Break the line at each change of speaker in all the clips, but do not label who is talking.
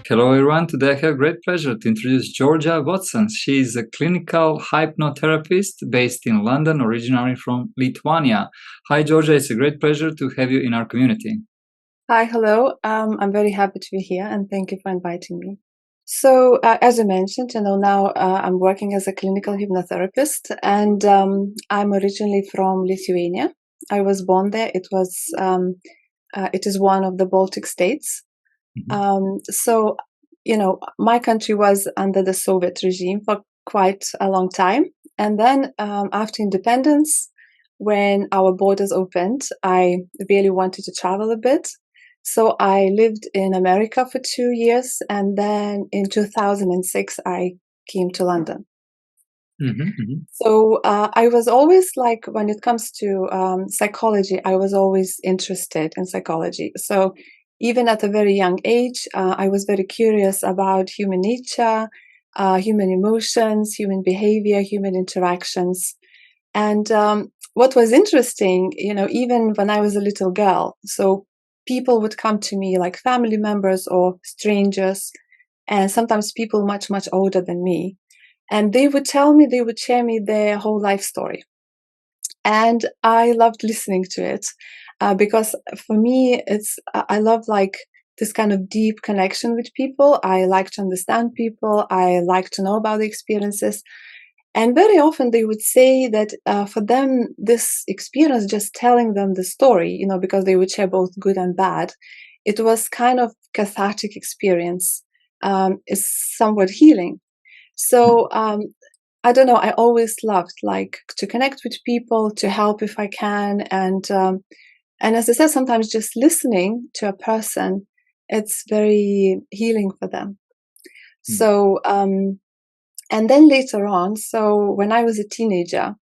Hello everyone, today I have great pleasure to introduce Georgia Watson. She is a clinical hypnotherapist based in London, originally from Lithuania. Hi Georgia, it's a great pleasure to have you in our community.
Hi, hello. I'm very happy to be here and thank you for inviting me. So, as I mentioned, now I'm working as a clinical hypnotherapist and I'm originally from Lithuania. I was born there. It is one of the Baltic states. So, my country was under the Soviet regime for quite a long time. And then after independence, when our borders opened, I really wanted to travel a bit. So I lived in America for 2 years. And then in 2006, I came to London. So I was always like, when it comes to psychology, I was always interested in psychology. So even at a very young age, I was very curious about human nature, human emotions, human behavior, human interactions. And what was interesting, even when I was a little girl, so people would come to me like family members or strangers, and sometimes people much, much older than me. And they would share me their whole life story. And I loved listening to it because for me, I love like this kind of deep connection with people. I like to understand people. I like to know about the experiences. And very often they would say that for them, this experience, just telling them the story, because they would share both good and bad, it was kind of cathartic experience. It's somewhat healing. So I don't know. I always loved like to connect with people, to help if I can, and as I said, sometimes just listening to a person, it's very healing for them. So and then later on, so when I was a teenager,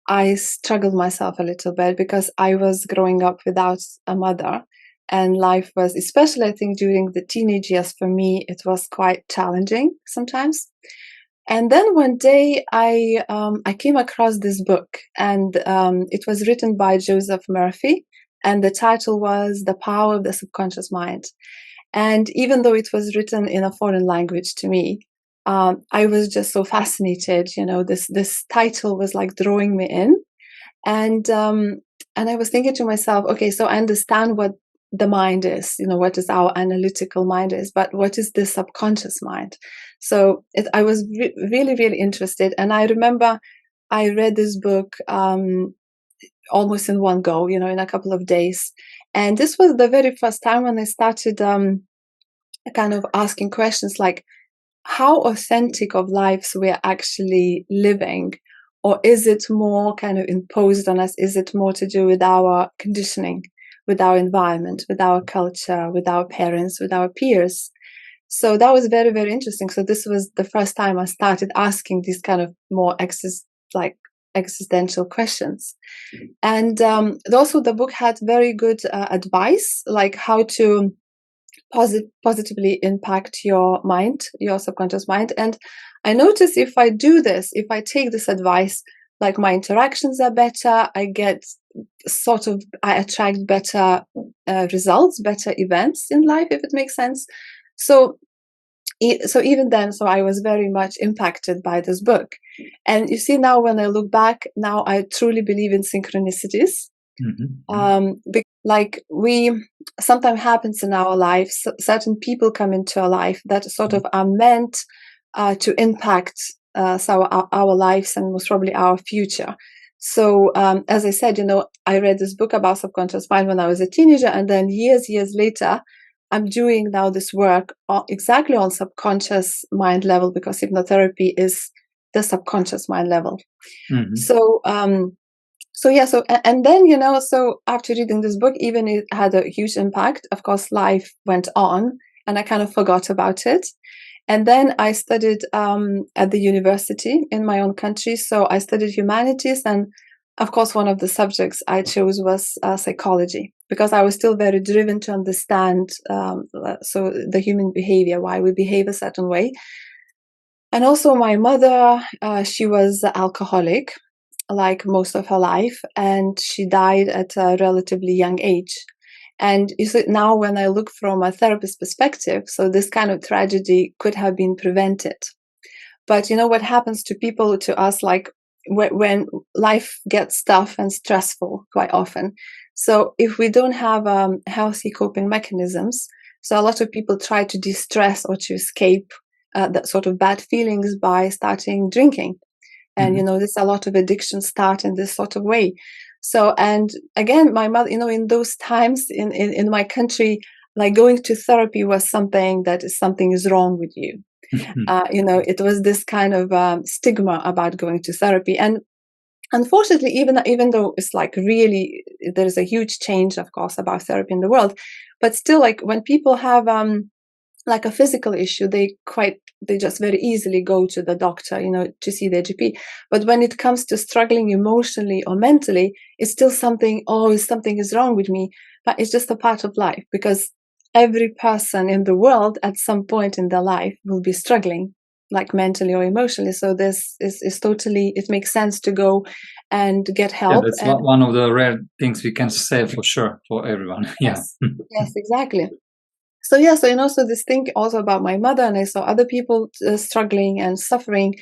I struggled myself a little bit because I was growing up without a mother. And life was, especially I think during the teenage years for me, it was quite challenging sometimes. And then one day I came across this book, and it was written by Joseph Murphy, and the title was The Power of the Subconscious Mind. And even though it was written in a foreign language to me, I was just so fascinated. This title was like drawing me in, and I was thinking to myself, okay, so I understand what the mind is, what is our analytical mind is, but what is the subconscious mind? So I was really, really interested. And I remember I read this book almost in one go, in a couple of days. And this was the very first time when I started kind of asking questions like, how authentic of lives we're actually living? Or is it more kind of imposed on us? Is it more to do with our conditioning, with our environment, with our culture, with our parents, with our peers? So that was very, very interesting. So this was the first time I started asking these kind of more existential questions. And also the book had very good advice, like how to positively impact your mind, your subconscious mind. And I notice if I do this, if I take this advice, like my interactions are better, I attract better results, better events in life, if it makes sense. So even then, so I was very much impacted by this book. And you see, now when I look back, now I truly believe in synchronicities. Like sometimes happens in our lives, certain people come into our life that sort of are meant to impact our lives and most probably our future. So as I said, I read this book about subconscious mind when I was a teenager, and then years later, I'm doing now this work exactly on subconscious mind level, because hypnotherapy is the subconscious mind level. And then, so after reading this book, even it had a huge impact. Of course, life went on and I kind of forgot about it. And then I studied at the university in my own country. So I studied humanities. And of course, one of the subjects I chose was psychology, because I was still very driven to understand the human behavior, why we behave a certain way. And also my mother, she was alcoholic, like most of her life, and she died at a relatively young age. And you see, now when I look from a therapist perspective, so this kind of tragedy could have been prevented. But you know what happens to people, to us, like when life gets tough and stressful quite often. So if we don't have healthy coping mechanisms, so a lot of people try to de-stress or to escape that sort of bad feelings by starting drinking. And, you know, there's a lot of addictions start in this sort of way. So, and again, my mother, you know, in those times in my country, like going to therapy was something that is something is wrong with you. You know, it was this kind of stigma about going to therapy. And unfortunately, even though it's like really, there's a huge change, of course, about therapy in the world, but still, like when people have like a physical issue, they just very easily go to the doctor, you know, to see their GP. But when it comes to struggling emotionally or mentally, it's still something, oh, something is wrong with me. But it's just a part of life, because every person in the world at some point in their life will be struggling, like mentally or emotionally. So this is totally, it makes sense to go and get
Yeah,
help.
that's
And
one of the rare things we can say for sure for everyone. Yeah.
yes, yes, exactly. So yeah, so, you know, so this thing also about my mother, and I saw other people struggling and suffering.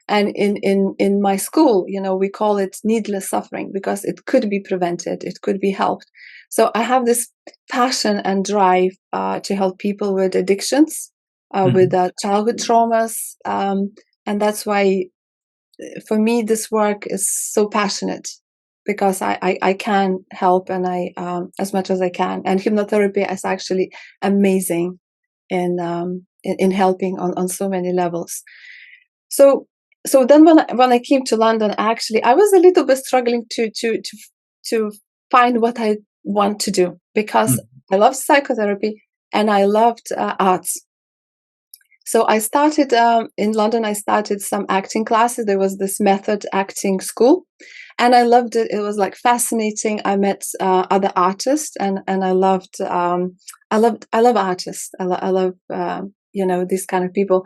And in my school, you know, we call it needless suffering, because it could be prevented, it could be helped. So I have this passion and drive to help people with addictions, with childhood traumas, and that's why for me this work is so passionate, because I can help, and I as much as I can. And hypnotherapy is actually amazing in helping on so many levels. So so then when I came to London, actually I was a little bit struggling to find what I want to do, because I loved psychotherapy and I loved arts. So I started in London. I started some acting classes. There was this method acting school, and I loved it. It was like fascinating. I met other artists, and I love artists. I love you know, these kind of people,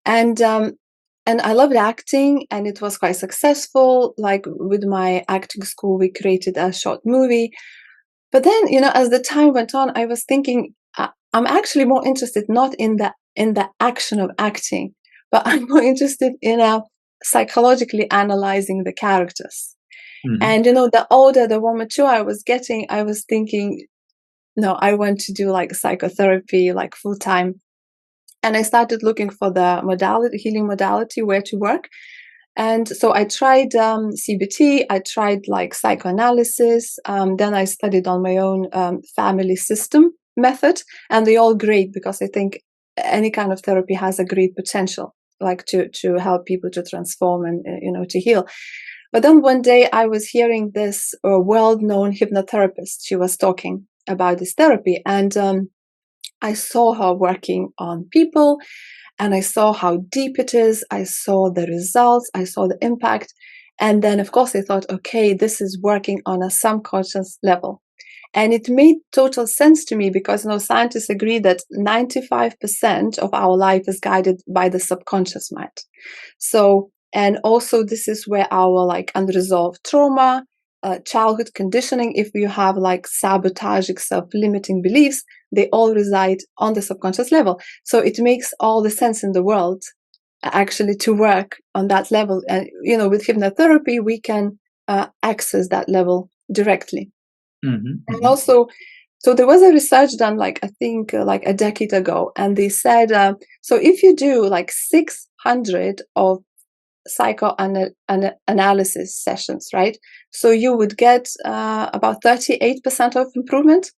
and and I loved acting, and it was quite successful. Like with my acting school, we created a short movie. But then, you know, as the time went on, I was thinking, I'm actually more interested not in the action of acting, but I'm more interested in psychologically analyzing the characters. And you know, the older, the more mature I was getting, I was thinking, no, I want to do like psychotherapy, like full time. And I started looking for the modality, healing modality, where to work. And so I tried CBT, I tried like psychoanalysis, then I studied on my own family system method, and they all great, because I think any kind of therapy has a great potential, like to help people to transform and you know, to heal. But then one day I was hearing this world-known hypnotherapist. She was talking about this therapy, and I saw her working on people, and I saw how deep it is. I saw the results, I saw the impact. And then, of course, I thought, okay, this is working on a subconscious level. And it made total sense to me, because, you know, scientists agree that 95% of our life is guided by the subconscious mind. So, and also this is where our like unresolved trauma, childhood conditioning, if you have like sabotaging, self-limiting beliefs, they all reside on the subconscious level. So it makes all the sense in the world actually to work on that level. And, you know, with hypnotherapy, we can access that level directly. And also, so there was a research done, like I think like a decade ago, and they said, so if you do like 600 of psychoanalysis sessions, right? So you would get about 38% of improvement.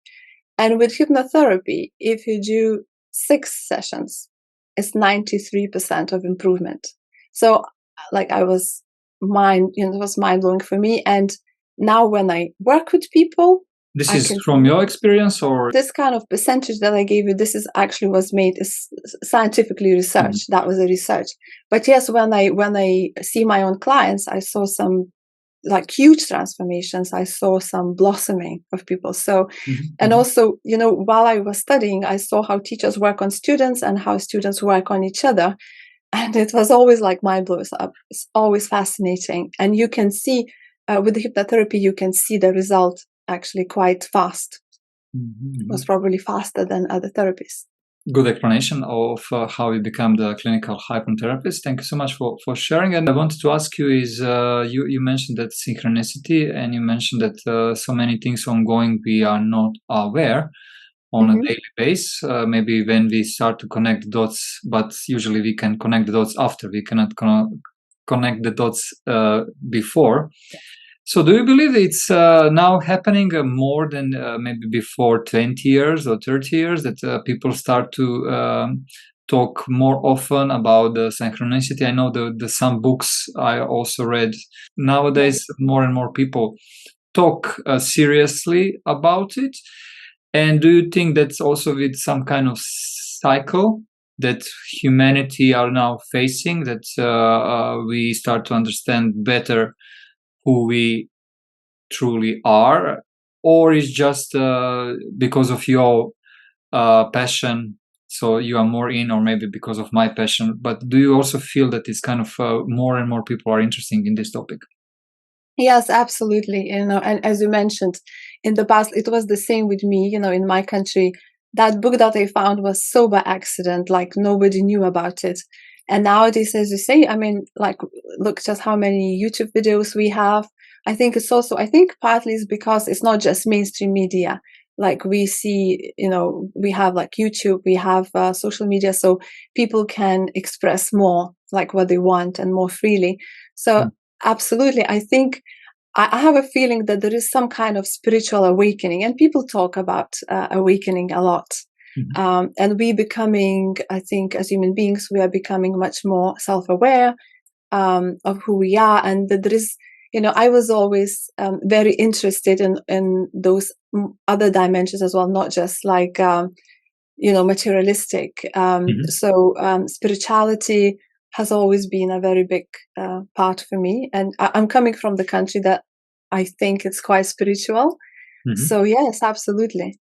And with hypnotherapy, if you do 6 sessions, it's 93% of improvement. So like I was it was mind blowing for me. And now when I work with people,
This
I
is
can
from your experience, or
this kind of percentage that I gave you, this is actually was made is scientifically researched. That was a research. But yes, when I see my own clients, I saw some like huge transformations. I saw some blossoming of people. So, and also, you know, while I was studying, I saw how teachers work on students and how students work on each other. And it was always like mind blows up. It's always fascinating. And you can see with the hypnotherapy, you can see the result actually quite fast. was probably faster than other therapists.
Good explanation of how you become the clinical hypnotherapist. Thank you so much for sharing. And I wanted to ask you is, you mentioned that synchronicity, and you mentioned that so many things ongoing we are not aware on a daily basis. Maybe when we start to connect the dots, but usually we can connect the dots after. We cannot connect the dots before. So do you believe it's now happening more than maybe before 20 years or 30 years, that people start to talk more often about the synchronicity? I know the some books I also read. Nowadays, more and more people talk seriously about it. And do you think that's also with some kind of cycle that humanity are now facing, that we start to understand better who we truly are, or is just because of your passion, so you are more in, or maybe because of my passion? But do you also feel that it's kind of more and more people are interested in this topic?
Yes, absolutely. And as you mentioned, in the past, it was the same with me. In my country, that book that I found was so by accident, like nobody knew about it. And nowadays, as you say, I mean, like, look just how many YouTube videos we have. I think partly is because it's not just mainstream media. Like we see, we have like YouTube, we have social media, so people can express more like what they want and more freely. So absolutely, I think I have a feeling that there is some kind of spiritual awakening, and people talk about awakening a lot. And we becoming, I think, as human beings, we are becoming much more self-aware of who we are, and that there is, I was always very interested in those other dimensions as well, not just like, materialistic. So spirituality has always been a very big part for me. And I'm coming from the country that I think it's quite spiritual. So yes, absolutely.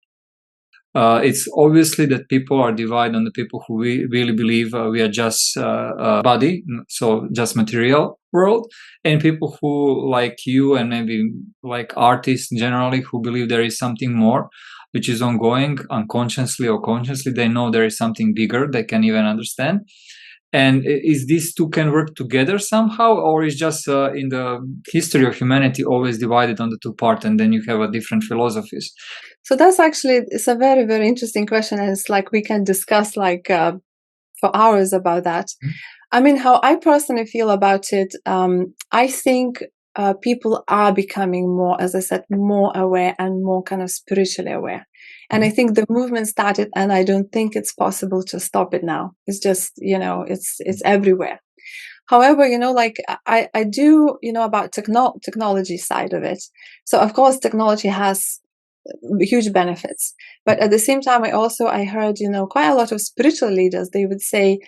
It's obviously that people are divided on the people who really believe we are just a body, so just material world, and people who, like you and maybe like artists generally, who believe there is something more, which is ongoing unconsciously or consciously. They know there is something bigger they can even understand. And is these two can work together somehow, or is just in the history of humanity always divided on the two parts, and then you have a different philosophies?
So that's actually, it's a very, very interesting question. And it's like we can discuss like for hours about that. I mean, how I personally feel about it, I think people are becoming more, as I said, more aware and more kind of spiritually aware. And I think the movement started, and I don't think it's possible to stop it now. It's just, it's everywhere. However, like I do, about technology side of it. So of course, technology has huge benefits, but at the same time, I heard, quite a lot of spiritual leaders, they would say,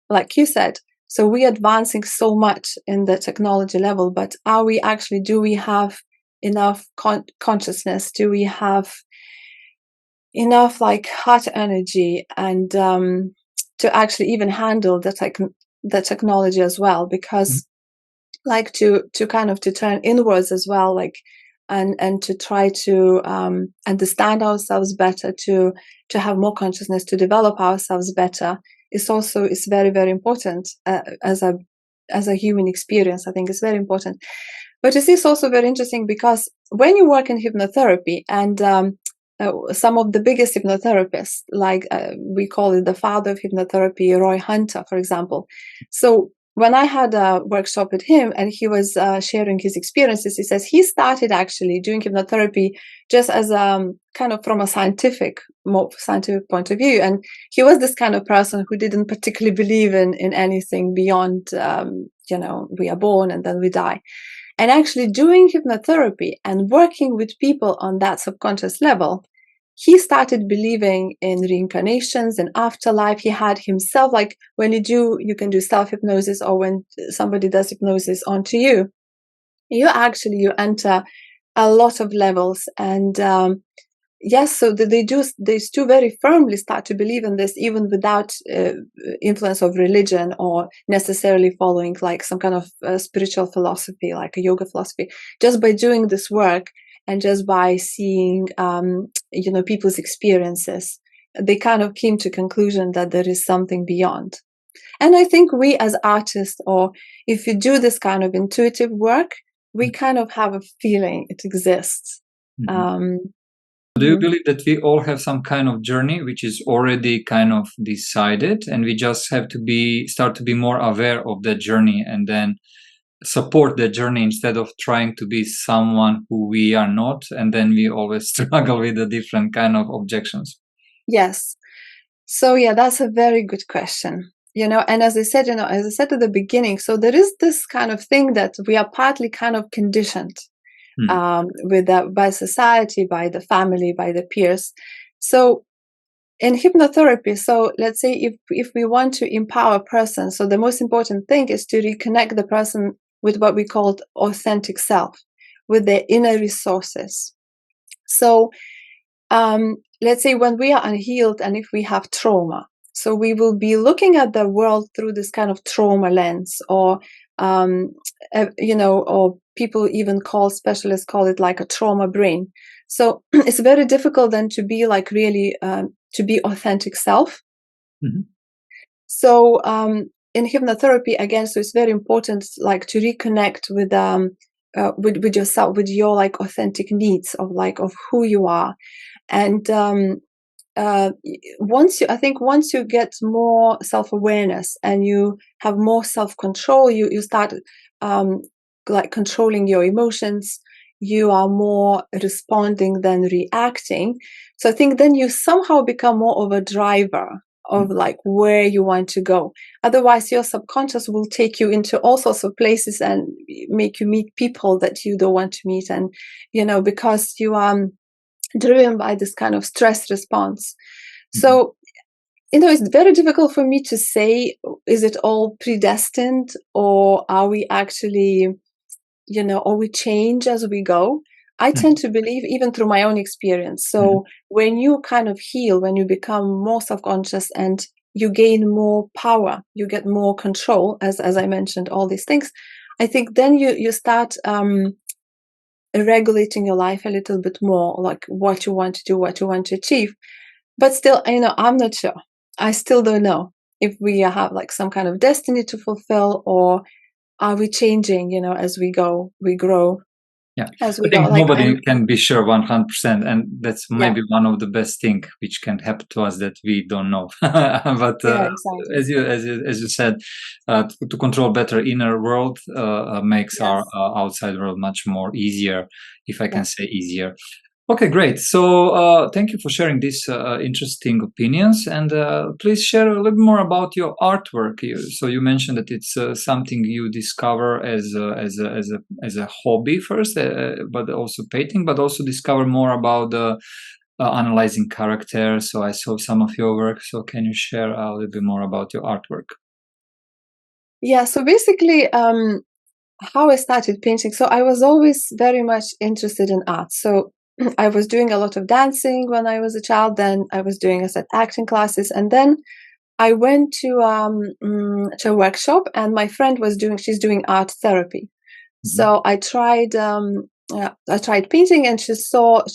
like you said, so we're advancing so much in the technology level, but do we have enough consciousness? Do we have enough like heart energy and to actually even handle the technology as well? Because like to kind of to turn inwards as well, like and to try to understand ourselves better, to have more consciousness, to develop ourselves better, is very, very important as a human experience. I think it's very important. But you see, it's also very interesting because when you work in hypnotherapy, and some of the biggest hypnotherapists, like we call it the father of hypnotherapy, Roy Hunter, for example. So when I had a workshop with him and he was sharing his experiences, he says he started actually doing hypnotherapy just as kind of from a more scientific point of view. And he was this kind of person who didn't particularly believe in anything beyond, we are born and then we die. And actually doing hypnotherapy and working with people on that subconscious level, he started believing in reincarnations and afterlife. He had himself, like when you can do self-hypnosis, or when somebody does hypnosis onto you, you enter a lot of levels. And yes, so they do very firmly start to believe in this, even without influence of religion or necessarily following like some kind of spiritual philosophy, like a yoga philosophy. Just by doing this work and just by seeing, people's experiences, they kind of came to conclusion that there is something beyond. And I think we as artists, or if you do this kind of intuitive work, we kind of have a feeling it exists.
Do you
Mhm.
believe that we all have some kind of journey which is already kind of decided, and we just have to start to be more aware of that journey and then support that journey instead of trying to be someone who we are not, and then we always struggle with the different kind of objections?
Yes. So yeah, that's a very good question. And as I said, as I said at the beginning, so there is this kind of thing that we are partly kind of conditioned
Mhm.
with by society, by the family, by the peers. So in hypnotherapy, so let's say if we want to empower a person, so the most important thing is to reconnect the person with what we call authentic self, with their inner resources. So let's say when we are unhealed and if we have trauma, so we will be looking at the world through this kind of trauma lens, or or people even specialists call it like a trauma brain. So it's very difficult then to be like really to be authentic self.
Mhm.
So in hypnotherapy again, so it's very important like to reconnect with yourself, with your like authentic needs of who you are. And uh, once you get more self-awareness and you have more self-control, you start um, like controlling your emotions. You are more responding than reacting. So I think then you somehow become more of a driver of like where you want to go. Otherwise, your subconscious will take you into all sorts of places and make you meet people that you don't want to meet. And, because you are driven by this kind of stress response.
Mhm.
So, it's very difficult for me to say, is it all predestined, or are we actually, or we change as we go? I tend
Mhm.
to believe, even through my own experience.
Mhm.
So when you kind of heal, when you become more self-conscious and you gain more power, you get more control, as I mentioned, all these things, I think then you start regulating your life a little bit more, like what you want to do, what you want to achieve. But still, I'm not sure. I still don't know if we have like some kind of destiny to fulfill, or are we changing, as we go, we grow
Yeah,
as
I
we go.
think
Like
nobody can be sure 100%, and that's
yeah,
maybe one of the best thing which can happen to us that we don't know. But
yeah, exactly.
as you said, to control better inner world makes our
Yes,
outside world much more easier, if I can
yeah.
say easier. Okay, great. So thank you for sharing these interesting opinions, and please share a little more about your artwork. So you mentioned that it's something you discover as a hobby first, but also painting, but also discover more about analyzing characters. So I saw some of your work. So can you share a little bit more about your artwork?
Yeah, so basically, how I started painting. So I was always very much interested in art. So I was doing a lot of dancing when I was a child. Then I was doing, I said, acting classes, and then I went to a workshop, and my friend she's doing art therapy.
Mhm.
So I tried painting, and she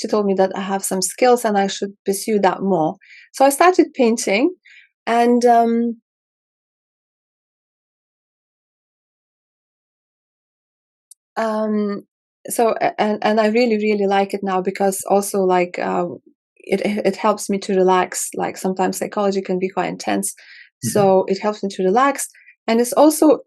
told me that I have some skills and I should pursue that more. So I started painting, and um, and I really really like it now, because also like it helps me to relax. Like sometimes psychology can be quite intense,
Mhm.
so it helps me to relax. And it's also,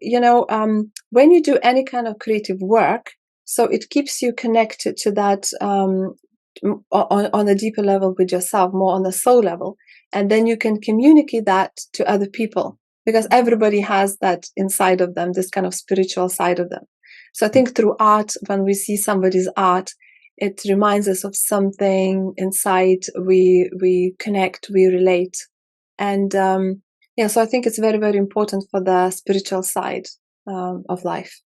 when you do any kind of creative work, so it keeps you connected to that on a deeper level with yourself, more on the soul level, and then you can communicate that to other people, because everybody has that inside of them, this kind of spiritual side of them. So I think through art, when we see somebody's art, it reminds us of something inside. We connect, we relate, and yeah. So I think it's very very important for the spiritual side of life.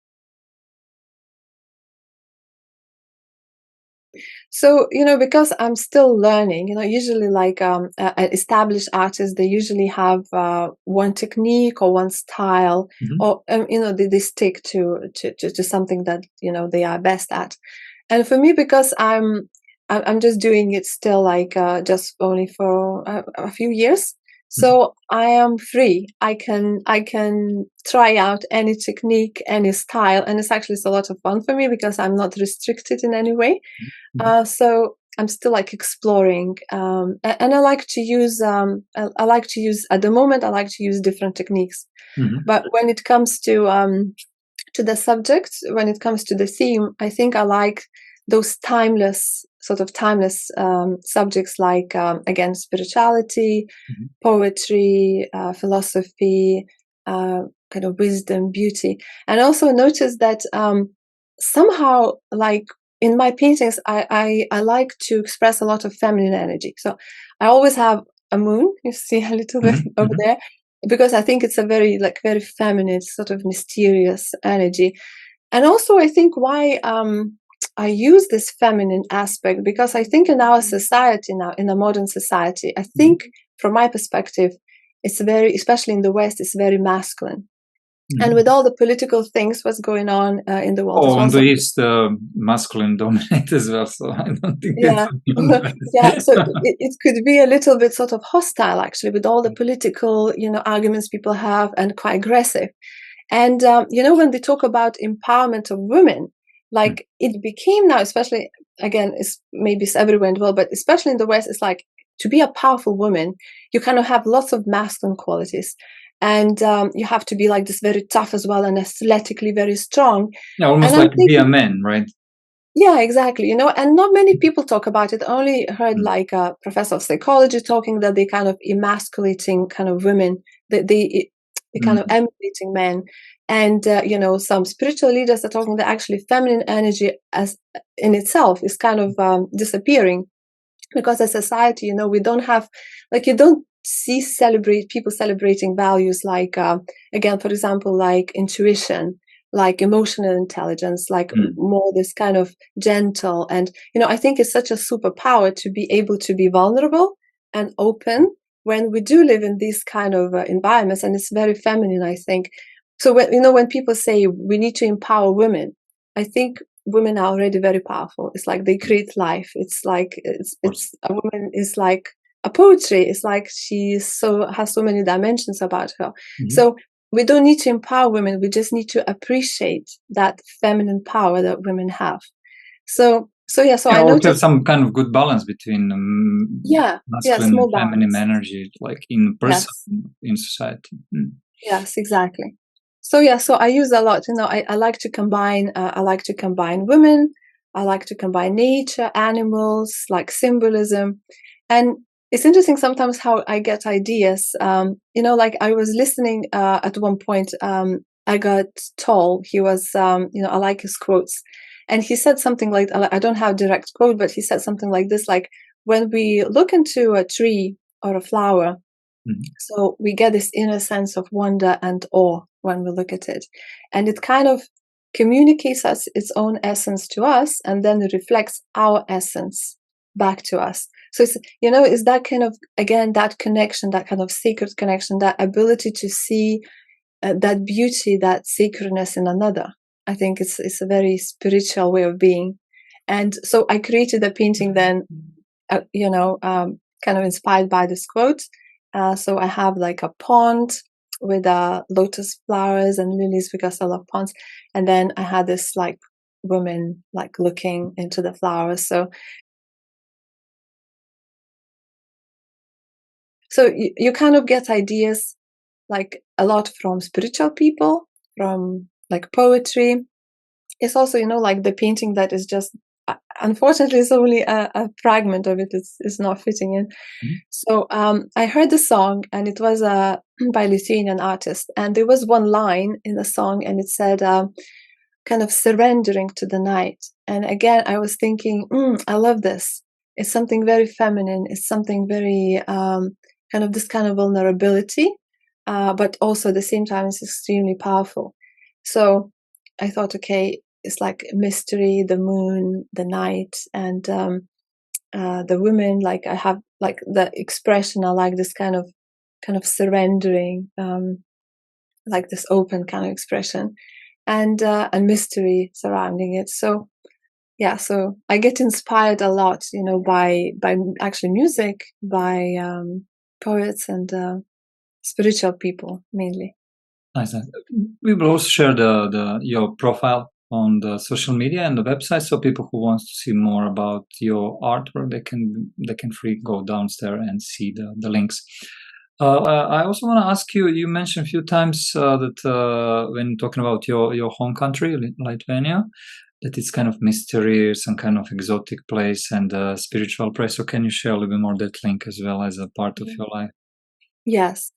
So because I'm still learning, usually like established artists, they usually have one technique or one style,
Mhm.
or they stick to something that they are best at. And for me, because I'm just doing it still, like just only for a few years. So I am free. I can try out any technique, any style, and it's a lot of fun for me because I'm not restricted in any way. So I'm still like exploring, and I like to use. I like to use at the moment. I like to use different techniques, but when it comes to the subject, when it comes to the theme, I think I like those timeless, sort of timeless subjects, like again, spirituality, poetry, philosophy, kind of wisdom, beauty. And also notice that somehow, like in my paintings, I like to express a lot of feminine energy. So I always have a moon. You see a little bit over there, because I think it's a very feminine, sort of mysterious energy. And also, I think why I use this feminine aspect, because I think in our society now, in a modern society, I think from my perspective, it's very, especially in the West, it's very masculine. And with all the political things, what's going on in the world as well.
On the East, masculine dominate as well, so I don't think
Yeah,
it's
yeah. So it could be a little bit sort of hostile, actually, with all the political, arguments people have, and quite aggressive. And when they talk about empowerment of women, like it became now, especially again, maybe it's everywhere in the world, but especially in the West, it's like to be a powerful woman, you kind of have lots of masculine qualities, and you have to be like this very tough as well, and athletically very strong.
Yeah, almost
And I'm
like be a man, right?
yeah, exactly. And not many people talk about it. I only heard like a professor of psychology talking that they kind of emasculating kind of women, that they kind of emulating men. And, some spiritual leaders are talking that actually feminine energy as in itself is kind of disappearing, because as society, we don't have, like, you don't see people celebrating values like, again, for example, like intuition, like emotional intelligence, like more this kind of gentle. And, I think it's such a superpower to be able to be vulnerable and open when we do live in these kind of environments. And it's very feminine, I think. So when people say we need to empower women, I think women are already very powerful. It's like they create life. It's like it's a woman is like a poetry. It's like has so many dimensions about her. So we don't need to empower women. We just need to appreciate that feminine power that women have. So I
or
noticed
have some kind of good balance between masculine and
more
feminine
balance.
energy, like in person,
Yes.
in society.
Yes, exactly. So I use a lot. I like to combine. I like to combine women. I like to combine nature, animals, like symbolism, and it's interesting sometimes how I get ideas. Like I was listening at one point. I got told he was. I like his quotes, and he said something like, I don't have direct quote, but he said something like this: like when we look into a tree or a flower, so we get this inner sense of wonder and awe when we look at it. And it kind of communicates its own essence to us, and then it reflects our essence back to us. So it's that kind of, again, that connection, that kind of sacred connection, that ability to see that beauty, that sacredness in another. I think it's a very spiritual way of being. And so I created a painting then, kind of inspired by this quote. So I have like a pond with lotus flowers and lilies, because I love ponds. And then I had this like woman like looking into the flowers. So you kind of get ideas like a lot from spiritual people, from like poetry. It's also, like the painting that is just, unfortunately, it's only a fragment of it. It's not fitting in. So I heard the song, and it was by a Lithuanian artist. And there was one line in the song, and it said, kind of surrendering to the night. And again, I was thinking, I love this. It's something very feminine. It's something very kind of this kind of vulnerability, but also at the same time, it's extremely powerful. So I thought, okay, it's like mystery, the moon, the night, and the women. Like I have like the expression. I like this kind of surrendering, like this open kind of expression, and mystery surrounding it. So yeah, so I get inspired a lot, by actually music, by poets and spiritual people mainly.
Nice. Nice. We will also share the your profile on the social media and the website, so people who wants to see more about your artwork, they can free go downstairs and see the links. I also want to ask you. You mentioned a few times that when talking about your home country, Lithuania, that it's kind of mysterious and kind of exotic place and spiritual place. So can you share a little bit more that link as well as a part of
Mhm.
your life?
Yes.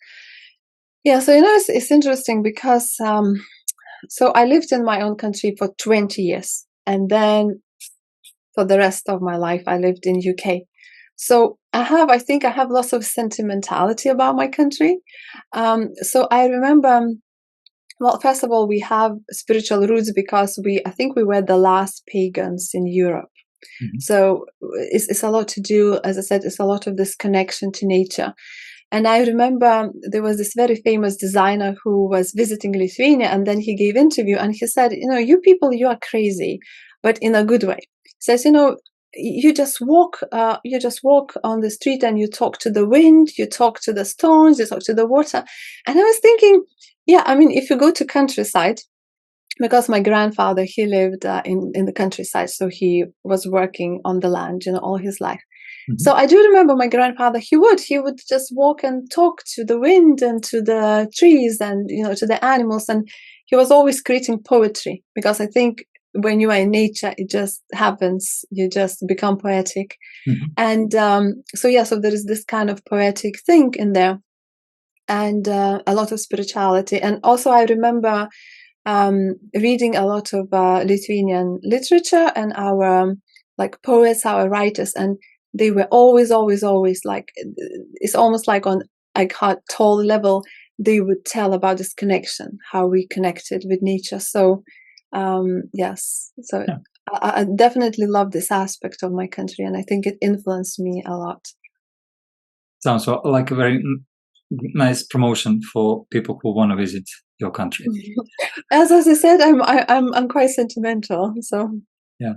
Yeah, so it's interesting because so I lived in my own country for 20 years, and then for the rest of my life I lived in UK. So I think I have lots of sentimentality about my country. So I remember, well, first of all, we have spiritual roots because I think we were the last pagans in Europe.
Mhm.
So it's a lot to do, as I said, it's a lot of this connection to nature. And I remember there was this very famous designer who was visiting Lithuania, and then he gave interview, and he said, you people, you are crazy, but in a good way. He says, you just walk on the street and you talk to the wind, you talk to the stones, you talk to the water. And I was thinking, yeah, I mean, if you go to countryside, because my grandfather, he lived in the countryside, so he was working on the land, all his life. So
Mhm.
I do remember my grandfather, he would just walk and talk to the wind and to the trees and, to the animals. And he was always creating poetry, because I think when you are in nature, it just happens. You just become poetic.
Mhm.
And so, yeah, so there is this kind of poetic thing in there, and a lot of spirituality. And also I remember reading a lot of Lithuanian literature, and our like poets, our writers, and they were always, always, always like, it's almost like on like a tall level, they would tell about this connection, how we connected with nature. So yes, so
Yeah.
I definitely love this aspect of my country, and I think it influenced me a lot.
Sounds like a very nice promotion for people who want to visit your country.
As I said, I'm quite sentimental, so.
Yeah.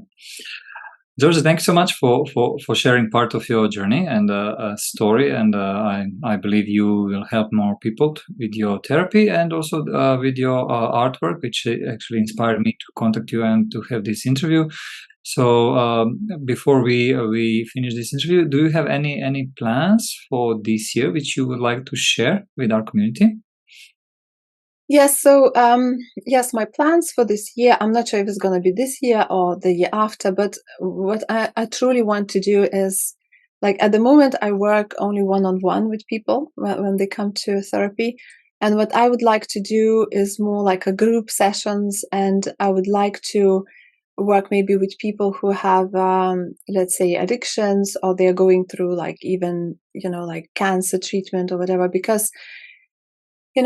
Georgia, thanks so much for sharing part of your journey and story. And I believe you will help more people with your therapy and also with your artwork, which actually inspired me to contact you and to have this interview. So before we finish this interview, do you have any plans for this year which you would like to share with our community?
Yes, so yes, my plans for this year, I'm not sure if it's going to be this year or the year after, but what I truly want to do is, like, at the moment, I work only one-on-one with people when they come to therapy. And what I would like to do is more like a group sessions, and I would like to work maybe with people who have, let's say, addictions, or they're going through like even, like cancer treatment or whatever, because we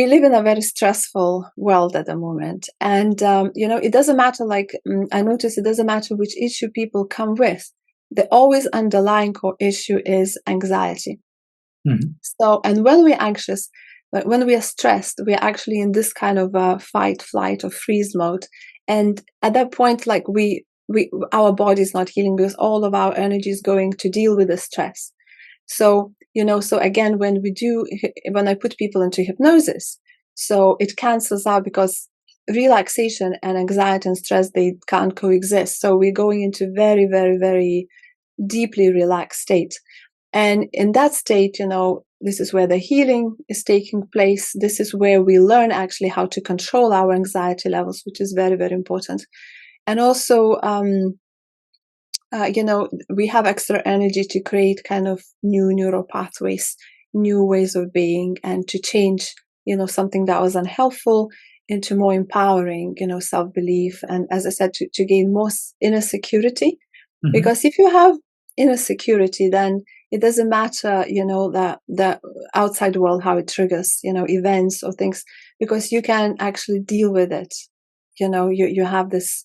live in a very stressful world at the moment. And, it doesn't matter, like, I notice it doesn't matter which issue people come with. The always underlying core issue is anxiety.
Mhm.
So, and when we're anxious, like when we are stressed, we're actually in this kind of fight, flight, or freeze mode. And at that point, like our body is not healing, because all of our energy is going to deal with the stress. So, so again, when I put people into hypnosis, so it cancels out, because relaxation and anxiety and stress, they can't coexist. So we're going into very, very, very deeply relaxed state. And in that state, this is where the healing is taking place. This is where we learn actually how to control our anxiety levels, which is very, very important. And also, we have extra energy to create kind of new neural pathways, new ways of being, and to change, something that was unhelpful into more empowering, self-belief. And as I said, to gain more inner security.
Mhm.
Because if you have inner security, then it doesn't matter, the outside world, how it triggers, events or things, because you can actually deal with it. You have this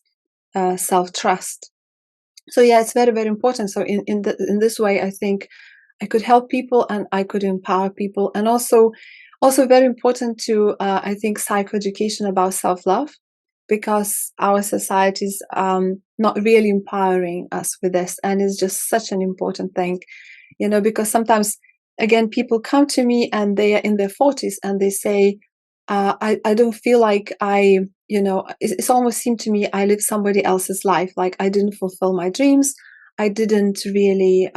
self-trust. So yeah, it's very, very important. So in this way, I think I could help people and I could empower people. And also very important to, I think, psychoeducation about self-love. because our society is not really empowering us with this, and it's just such an important thing, because sometimes, again, people come to me and they are in their 40s and they say, I don't feel like it's almost seemed to me I live somebody else's life. Like I didn't fulfill my dreams. I didn't really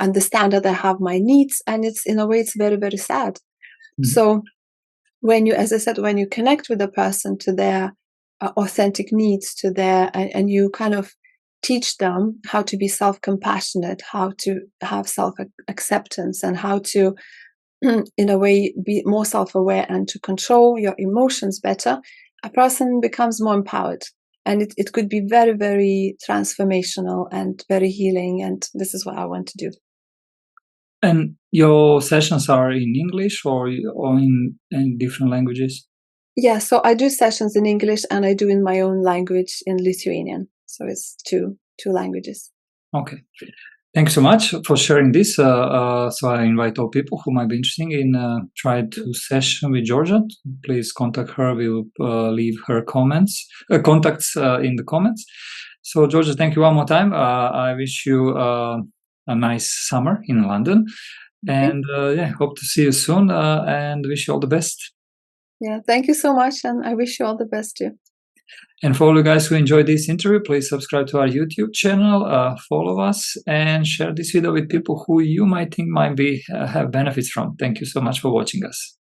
understand that I have my needs. And it's, in a way, it's very, very sad. So when you, as I said, when you connect with a person to their authentic needs, to their, and you kind of teach them how to be self-compassionate, how to have self-acceptance, and how to, in a way, be more self-aware and to control your emotions better, a person becomes more empowered. And it could be very, very transformational and very healing. And this is what I want to do.
And your sessions are in English or in different languages?
Yeah, so I do sessions in English and I do in my own language, in Lithuanian. So it's two languages.
Okay. Thanks so much for sharing this. So I invite all people who might be interested in try to session with Georgia. Please contact her. We will leave her contacts in the comments. So Georgia, thank you one more time. I wish you a nice summer in London, and hope to see you soon. And wish you all the best.
Yeah, thank you so much, and I wish you all the best too.
And for all you guys who enjoyed this interview, please subscribe to our YouTube channel, follow us, and share this video with people who you might think might have benefits from. Thank you so much for watching us.